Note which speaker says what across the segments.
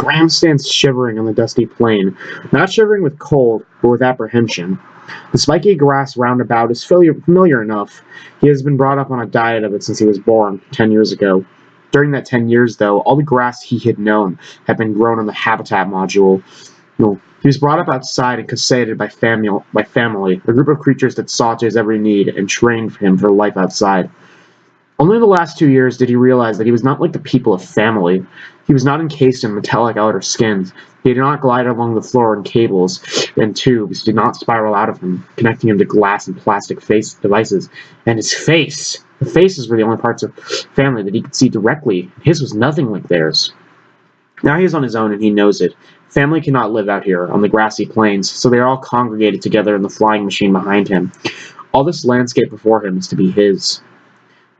Speaker 1: Graham stands shivering on the dusty plain, not shivering with cold, but with apprehension. The spiky grass round about is familiar enough. He has been brought up on a diet of it since he was born, 10 years ago. During that 10 years, though, all the grass he had known had been grown on the habitat module. He was brought up outside and cussated by family, a group of creatures that saw to his every need and trained him for life outside. Only in the last 2 years did he realize that he was not like the people of family. He was not encased in metallic outer skins. He did not glide along the floor in cables and tubes, did not spiral out of him, connecting him to glass and plastic face devices. And his face! The faces were the only parts of family that he could see directly. His was nothing like theirs. Now he is on his own and he knows it. Family cannot live out here on the grassy plains, so they are all congregated together in the flying machine behind him. All this landscape before him is to be his.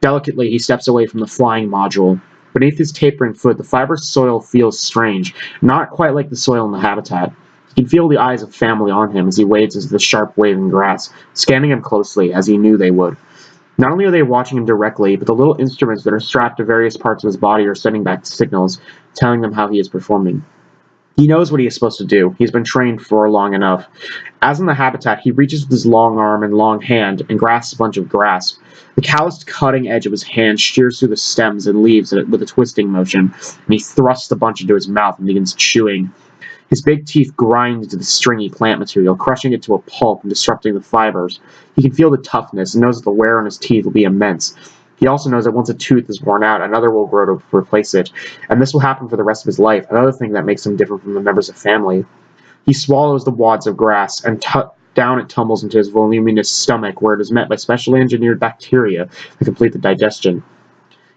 Speaker 1: Delicately, he steps away from the flying module. Beneath his tapering foot, the fibrous soil feels strange, not quite like the soil in the habitat. He can feel the eyes of family on him as he wades into the sharp waving grass, scanning him closely, as he knew they would. Not only are they watching him directly, but the little instruments that are strapped to various parts of his body are sending back signals, telling them how he is performing. He knows what he is supposed to do. He's been trained for long enough. As in the habitat, he reaches with his long arm and long hand and grasps a bunch of grass. The calloused cutting edge of his hand shears through the stems and leaves with a twisting motion, and he thrusts the bunch into his mouth and begins chewing. His big teeth grind into the stringy plant material, crushing it to a pulp and disrupting the fibers. He can feel the toughness and knows that the wear on his teeth will be immense. He also knows that once a tooth is worn out, another will grow to replace it, and this will happen for the rest of his life, another thing that makes him different from the members of family. He swallows the wads of grass, and down it tumbles into his voluminous stomach, where it is met by specially engineered bacteria to complete the digestion.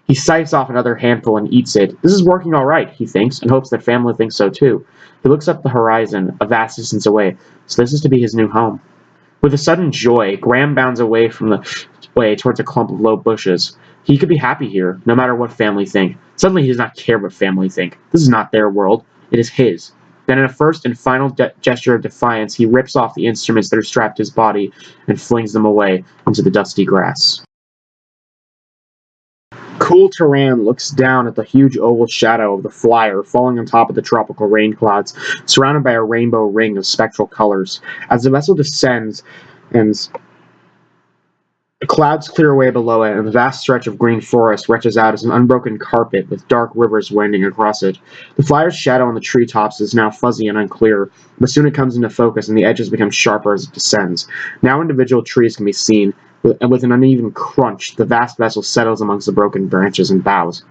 Speaker 1: He sipes off another handful and eats it. This is working all right, he thinks, and hopes that family thinks so too. He looks up the horizon, a vast distance away, so this is to be his new home. With a sudden joy, Graham bounds away towards a clump of low bushes. He could be happy here, no matter what family think. Suddenly he does not care what family think. This is not their world. It is his. Then in a first and final gesture of defiance, he rips off the instruments that are strapped to his body and flings them away into the dusty grass. Cool Turan looks down at the huge oval shadow of the flyer falling on top of the tropical rain clouds, surrounded by a rainbow ring of spectral colors. As the vessel descends, and the clouds clear away below it, and the vast stretch of green forest reaches out as an unbroken carpet with dark rivers winding across it. The flyer's shadow on the treetops is now fuzzy and unclear, but soon it comes into focus and the edges become sharper as it descends. Now individual trees can be seen, and with an uneven crunch, the vast vessel settles amongst the broken branches and boughs.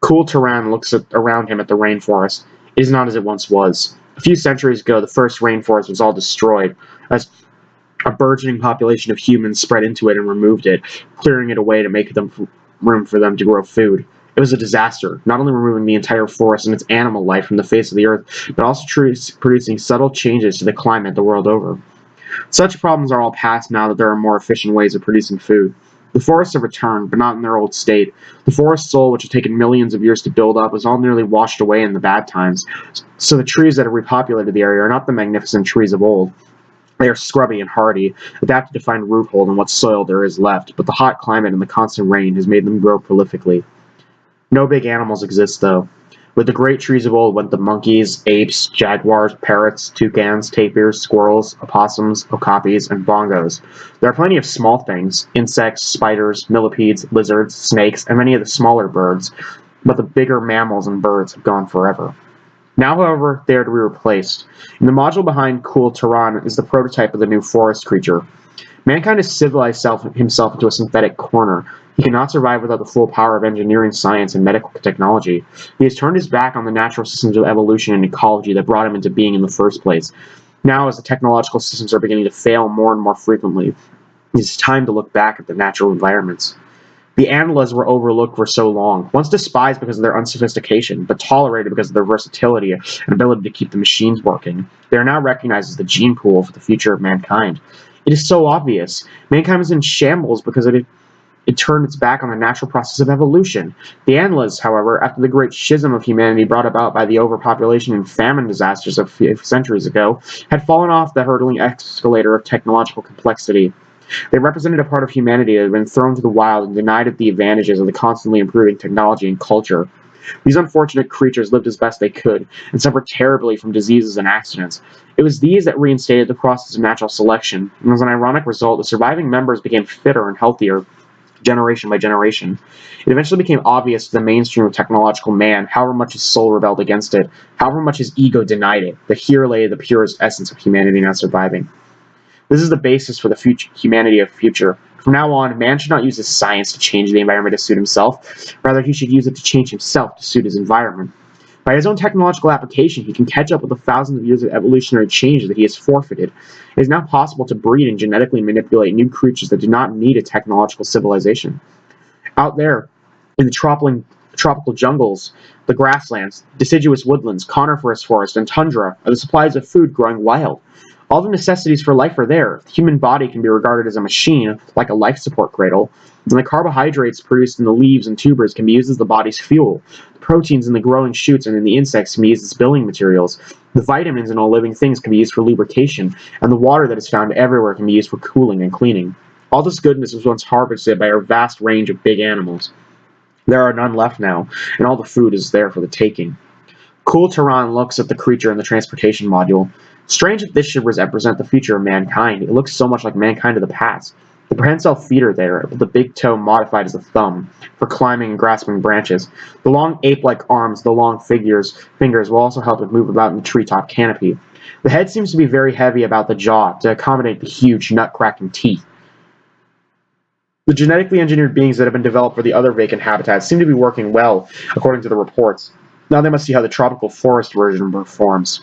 Speaker 1: Cool Turan looks around him at the rainforest. It is not as it once was. A few centuries ago, the first rainforest was all destroyed, as a burgeoning population of humans spread into it and removed it, clearing it away to make room for them to grow food. It was a disaster, not only removing the entire forest and its animal life from the face of the earth, but also producing subtle changes to the climate the world over. Such problems are all past now that there are more efficient ways of producing food. The forests have returned, but not in their old state. The forest soul, which has taken millions of years to build up, was all nearly washed away in the bad times. So the trees that have repopulated the area are not the magnificent trees of old. They are scrubby and hardy, adapted to find roothold in what soil there is left, but the hot climate and the constant rain has made them grow prolifically. No big animals exist, though. With the great trees of old went the monkeys, apes, jaguars, parrots, toucans, tapirs, squirrels, opossums, okapis, and bongos. There are plenty of small things, insects, spiders, millipedes, lizards, snakes, and many of the smaller birds, but the bigger mammals and birds have gone forever. Now, however, they are to be replaced. In the module behind Cool Turan is the prototype of the new forest creature. Mankind has civilized himself into a synthetic corner. He cannot survive without the full power of engineering, science, and medical technology. He has turned his back on the natural systems of evolution and ecology that brought him into being in the first place. Now, as the technological systems are beginning to fail more and more frequently, it is time to look back at the natural environments. The Analas were overlooked for so long, once despised because of their unsophistication, but tolerated because of their versatility and ability to keep the machines working. They are now recognized as the gene pool for the future of mankind. It is so obvious. Mankind is in shambles because it turned its back on the natural process of evolution. The Analas, however, after the great schism of humanity brought about by the overpopulation and famine disasters of a few centuries ago, had fallen off the hurtling escalator of technological complexity. They represented a part of humanity that had been thrown to the wild and denied it the advantages of the constantly improving technology and culture. These unfortunate creatures lived as best they could, and suffered terribly from diseases and accidents. It was these that reinstated the process of natural selection, and as an ironic result, the surviving members became fitter and healthier generation by generation. It eventually became obvious to the mainstream of technological man, however much his soul rebelled against it, however much his ego denied it, that here lay the purest essence of humanity now surviving. This is the basis for the future humanity of the future. From now on, man should not use his science to change the environment to suit himself. Rather, he should use it to change himself to suit his environment. By his own technological application, he can catch up with the thousands of years of evolutionary change that he has forfeited. It is now possible to breed and genetically manipulate new creatures that do not need a technological civilization. Out there, in the tropical jungles, the grasslands, deciduous woodlands, coniferous forest, and tundra are the supplies of food growing wild. All the necessities for life are there. The human body can be regarded as a machine, like a life support cradle, and the carbohydrates produced in the leaves and tubers can be used as the body's fuel. The proteins in the growing shoots and in the insects can be used as building materials. The vitamins in all living things can be used for lubrication, and the water that is found everywhere can be used for cooling and cleaning. All this goodness was once harvested by our vast range of big animals. There are none left now, and all the food is there for the taking. Cool Tehran looks at the creature in the transportation module. Strange that this should represent the future of mankind. It looks so much like mankind of the past. The prehensile feet are there, with the big toe modified as a thumb, for climbing and grasping branches. The long ape-like arms, the long fingers will also help it move about in the treetop canopy. The head seems to be very heavy about the jaw to accommodate the huge nut-cracking teeth. The genetically engineered beings that have been developed for the other vacant habitats seem to be working well, according to the reports. Now they must see how the tropical forest version performs.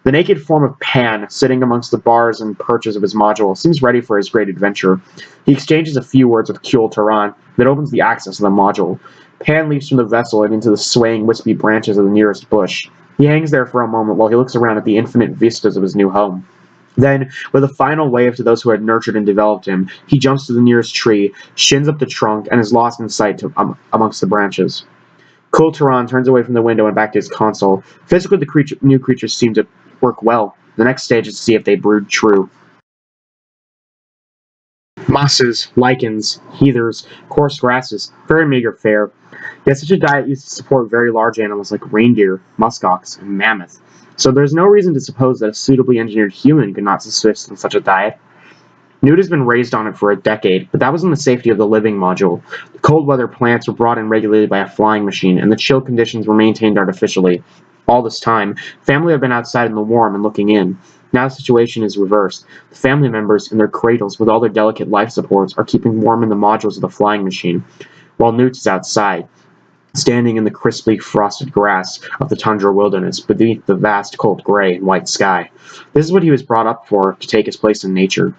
Speaker 1: The naked form of Pan, sitting amongst the bars and perches of his module, seems ready for his great adventure. He exchanges a few words with Kuel Tehran, then opens the access to the module. Pan leaps from the vessel and into the swaying, wispy branches of the nearest bush. He hangs there for a moment while he looks around at the infinite vistas of his new home. Then, with a final wave to those who had nurtured and developed him, he jumps to the nearest tree, shins up the trunk, and is lost in sight amongst the branches. Kuel Tehran turns away from the window and back to his console. Physically, the new creatures seem to work well. The next stage is to see if they brood true. Mosses, lichens, heathers, coarse grasses, very meager fare. Yet such a diet used to support very large animals like reindeer, muskox, and mammoth. So there's no reason to suppose that a suitably engineered human could not subsist on such a diet. Newt has been raised on it for a decade, but that was in the safety of the living module. The cold weather plants were brought in regulated by a flying machine, and the chill conditions were maintained artificially. All this time, family have been outside in the warm and looking in. Now the situation is reversed. The family members in their cradles with all their delicate life supports are keeping warm in the modules of the flying machine, while Newt is outside, standing in the crisply frosted grass of the tundra wilderness beneath the vast cold gray and white sky. This is what he was brought up for, to take his place in nature.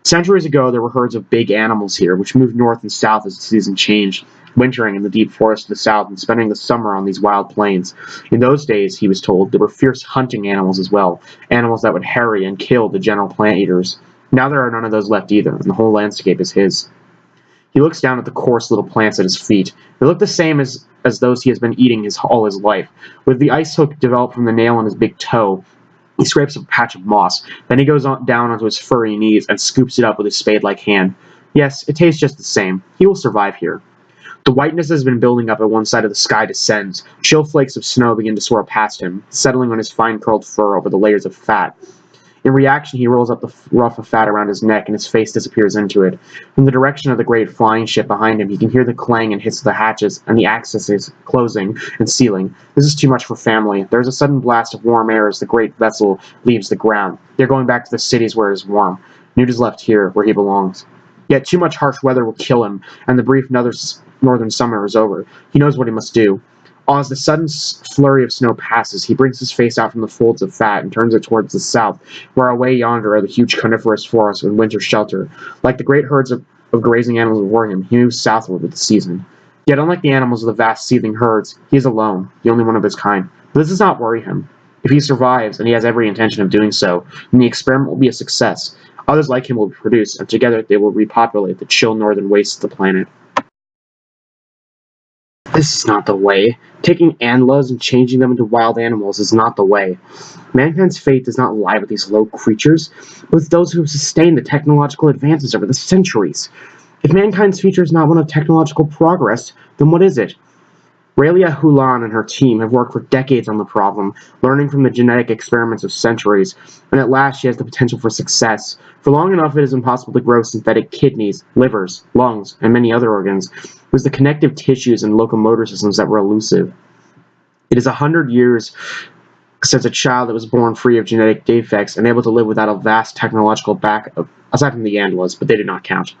Speaker 1: Centuries ago, there were herds of big animals here, which moved north and south as the season changed, wintering in the deep forest of the south and spending the summer on these wild plains. In those days, he was told, there were fierce hunting animals as well, animals that would harry and kill the gentle plant eaters. Now there are none of those left either, and the whole landscape is his. He looks down at the coarse little plants at his feet. They look the same as those he has been eating all his life. With the ice hook developed from the nail on his big toe, he scrapes a patch of moss. Then he goes down onto his furry knees and scoops it up with his spade-like hand. Yes, it tastes just the same. He will survive here. The whiteness that has been building up at one side of the sky descends. Chill flakes of snow begin to swirl past him, settling on his fine-curled fur over the layers of fat. In reaction, he rolls up the ruff of fat around his neck, and his face disappears into it. From the direction of the great flying ship behind him, he can hear the clang and hiss of the hatches, and the accesses closing and sealing. This is too much for family. There is a sudden blast of warm air as the great vessel leaves the ground. They're going back to the cities where it is warm. Newt is left here, where he belongs. Yet too much harsh weather will kill him, and the brief northern summer is over. He knows what he must do. As the sudden flurry of snow passes, he brings his face out from the folds of fat and turns it towards the south, where away yonder are the huge coniferous forests with winter shelter. Like the great herds of grazing animals before him, he moves southward with the season. Yet unlike the animals of the vast seething herds, he is alone, the only one of his kind. But this does not worry him. If he survives, and he has every intention of doing so, then the experiment will be a success. Others like him will be produced, and together they will repopulate the chill northern wastes of the planet. This is not the way. Taking antelops and changing them into wild animals is not the way. Mankind's fate does not lie with these low creatures, but with those who have sustained the technological advances over the centuries. If mankind's future is not one of technological progress, then what is it? Raelia Hulan and her team have worked for decades on the problem, learning from the genetic experiments of centuries, and at last she has the potential for success. For long enough, it is impossible to grow synthetic kidneys, livers, lungs, and many other organs. It was the connective tissues and locomotor systems that were elusive. It is 100 years since a child that was born free of genetic defects and able to live without a vast technological backup, aside from the Andalas, but they did not count.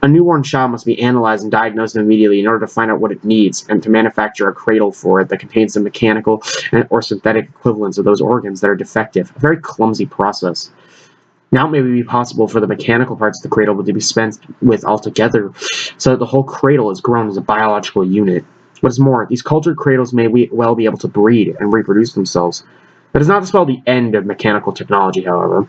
Speaker 1: A newborn child must be analyzed and diagnosed immediately in order to find out what it needs and to manufacture a cradle for it that contains the mechanical or synthetic equivalents of those organs that are defective. A very clumsy process. Now it may be possible for the mechanical parts of the cradle to be spent with altogether, so that the whole cradle is grown as a biological unit. What is more, these cultured cradles may well be able to breed and reproduce themselves. That does not spell the end of mechanical technology, however.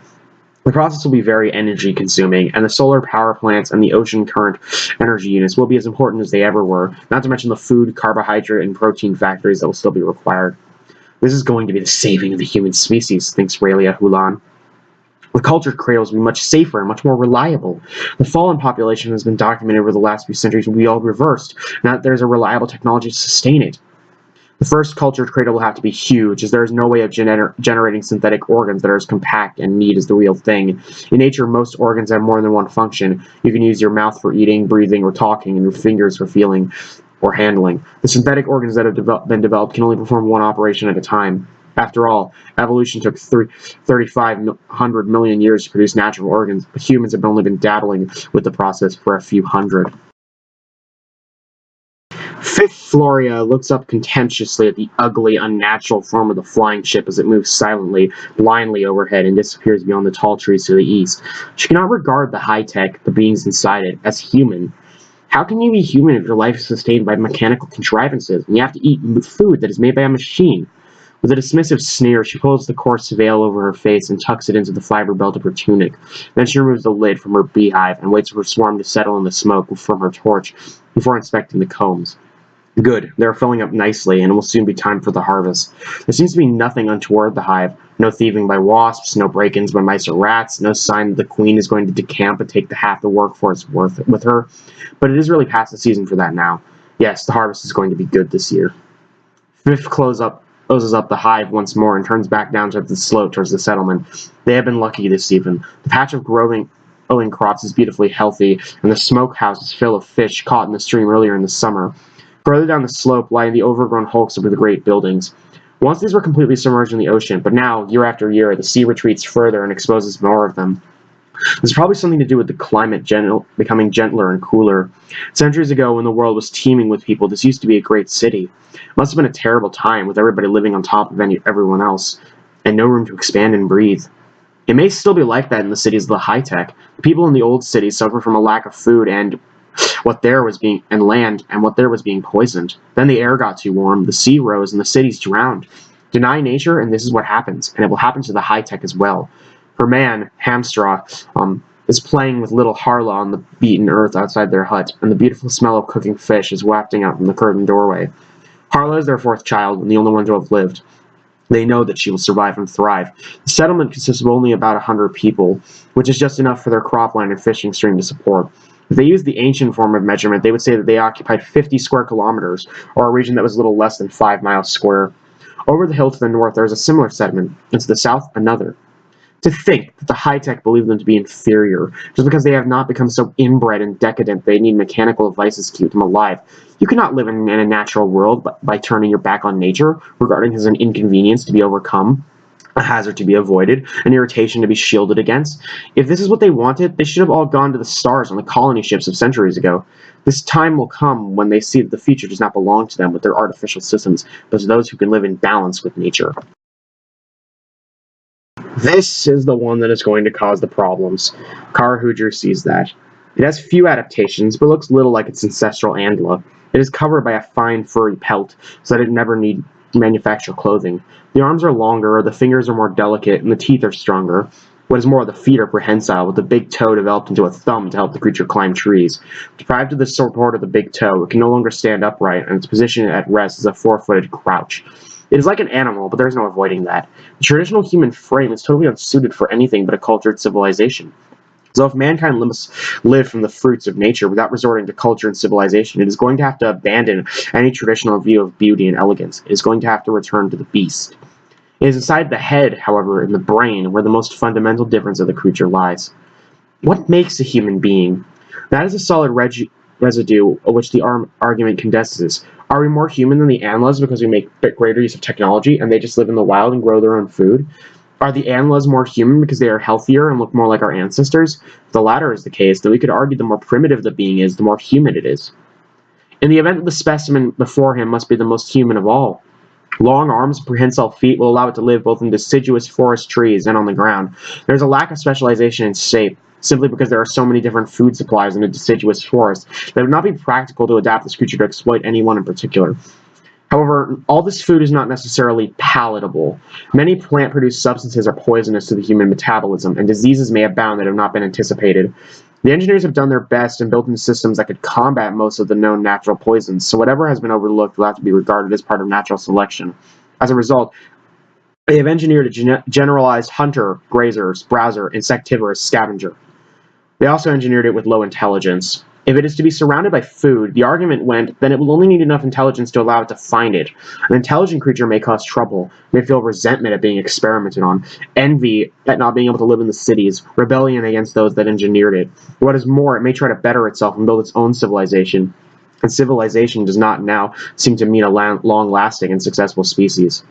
Speaker 1: The process will be very energy consuming, and the solar power plants and the ocean current energy units will be as important as they ever were, not to mention the food, carbohydrate, and protein factories that will still be required. This is going to be the saving of the human species, thinks Raelia Hulan. The cultured cradles will be much safer and much more reliable. The fallen population has been documented over the last few centuries will be all reversed, now that there is a reliable technology to sustain it. The first cultured cradle will have to be huge, as there is no way of generating synthetic organs that are as compact and neat as the real thing. In nature, most organs have more than one function. You can use your mouth for eating, breathing, or talking, and your fingers for feeling or handling. The synthetic organs that have been developed can only perform one operation at a time. After all, evolution took 3,500 million years to produce natural organs, but humans have only been dabbling with the process for a few hundred. Fifth Floria looks up contemptuously at the ugly, unnatural form of the flying ship as it moves silently, blindly overhead and disappears beyond the tall trees to the east. She cannot regard the high-tech, the beings inside it, as human. How can you be human if your life is sustained by mechanical contrivances, and you have to eat food that is made by a machine? With a dismissive sneer, she pulls the coarse veil over her face and tucks it into the fiber belt of her tunic. Then she removes the lid from her beehive and waits for her swarm to settle in the smoke from her torch before inspecting the combs. Good, they are filling up nicely, and it will soon be time for the harvest. There seems to be nothing untoward the hive. No thieving by wasps, no break-ins by mice or rats, no sign that the queen is going to decamp and take the half the workforce with her. But it is really past the season for that now. Yes, the harvest is going to be good this year. Fifth closes up the hive once more and turns back down to the slope towards the settlement. They have been lucky this season. The patch of growing crops is beautifully healthy, and the smokehouse is full of fish caught in the stream earlier in the summer. Further down the slope lie the overgrown hulks of the great buildings. Once these were completely submerged in the ocean, but now, year after year, the sea retreats further and exposes more of them. This is probably something to do with the climate becoming gentler and cooler. Centuries ago, when the world was teeming with people, this used to be a great city. It must have been a terrible time, with everybody living on top of everyone else, and no room to expand and breathe. It may still be like that in the cities of the high-tech. The people in the old cities suffer from a lack of food and what there was being poisoned. Then the air got too warm, the sea rose, and the cities drowned. Deny nature, and this is what happens, and it will happen to the high-tech as well. Her man, Hamstraw, is playing with little Harla on the beaten earth outside their hut, and the beautiful smell of cooking fish is wafting out from the curtained doorway. Harla is their fourth child, and the only one to have lived. They know that she will survive and thrive. The settlement consists of only about 100 people, which is just enough for their cropland and fishing stream to support. If they used the ancient form of measurement, they would say that they occupied 50 square kilometers, or a region that was a little less than 5 miles square. Over the hill to the north, there is a similar settlement, and to the south, another. To think that the high-tech believe them to be inferior, just because they have not become so inbred and decadent they need mechanical devices to keep them alive. You cannot live in a natural world by turning your back on nature, regarding it as an inconvenience to be overcome, a hazard to be avoided, an irritation to be shielded against. If this is what they wanted, they should have all gone to the stars on the colony ships of centuries ago. This time will come when they see that the future does not belong to them with their artificial systems, but to those who can live in balance with nature. This is the one that is going to cause the problems. Kara sees that. It has few adaptations, but looks little like its ancestral Andla. It is covered by a fine furry pelt, so that it never need manufacture clothing. The arms are longer, the fingers are more delicate, and the teeth are stronger. What is more, the feet are prehensile, with the big toe developed into a thumb to help the creature climb trees. Deprived of the support of the big toe, it can no longer stand upright, and its position at rest is a four-footed crouch. It is like an animal, but there is no avoiding that. The traditional human frame is totally unsuited for anything but a cultured civilization. So if mankind must live from the fruits of nature without resorting to culture and civilization, it is going to have to abandon any traditional view of beauty and elegance. It is going to have to return to the beast. It is inside the head, however, in the brain, where the most fundamental difference of the creature lies. What makes a human being? That is a solid residue of which the argument condenses. Are we more human than the animals because we make greater use of technology and they just live in the wild and grow their own food? Are the animals more human because they are healthier and look more like our ancestors? If the latter is the case, then we could argue the more primitive the being is, the more human it is. In the event that the specimen before him must be the most human of all, long arms and prehensile feet will allow it to live both in deciduous forest trees and on the ground. There is a lack of specialization in shape, simply because there are so many different food supplies in a deciduous forest that it would not be practical to adapt this creature to exploit any one in particular. However, all this food is not necessarily palatable. Many plant-produced substances are poisonous to the human metabolism, and diseases may abound that have not been anticipated. The engineers have done their best and built in systems that could combat most of the known natural poisons, so whatever has been overlooked will have to be regarded as part of natural selection. As a result, they have engineered a generalized hunter, grazer, browser, insectivorous scavenger. They also engineered it with low intelligence. If it is to be surrounded by food, the argument went, then it will only need enough intelligence to allow it to find it. An intelligent creature may cause trouble, may feel resentment at being experimented on, envy at not being able to live in the cities, rebellion against those that engineered it. What is more, it may try to better itself and build its own civilization. And civilization does not now seem to mean a long-lasting and successful species.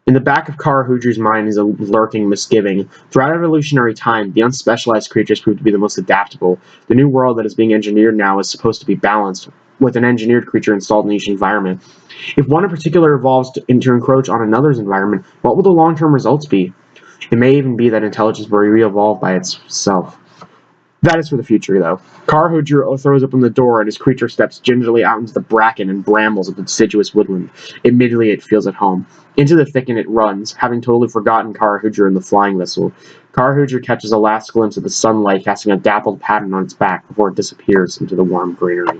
Speaker 1: In the back of Kara Hoodru's mind is a lurking misgiving. Throughout evolutionary time, the unspecialized creatures proved to be the most adaptable. The new world that is being engineered now is supposed to be balanced, with an engineered creature installed in each environment. If one in particular evolves to encroach on another's environment, what will the long-term results be? It may even be that intelligence will re-evolve by itself. That is for the future, though. Karhodru throws open the door, and his creature steps gingerly out into the bracken and brambles of the deciduous woodland. Immediately it feels at home. Into the thicket it runs, having totally forgotten Karhodru and the flying vessel. Karhodru catches a last glimpse of the sunlight casting a dappled pattern on its back before it disappears into the warm greenery.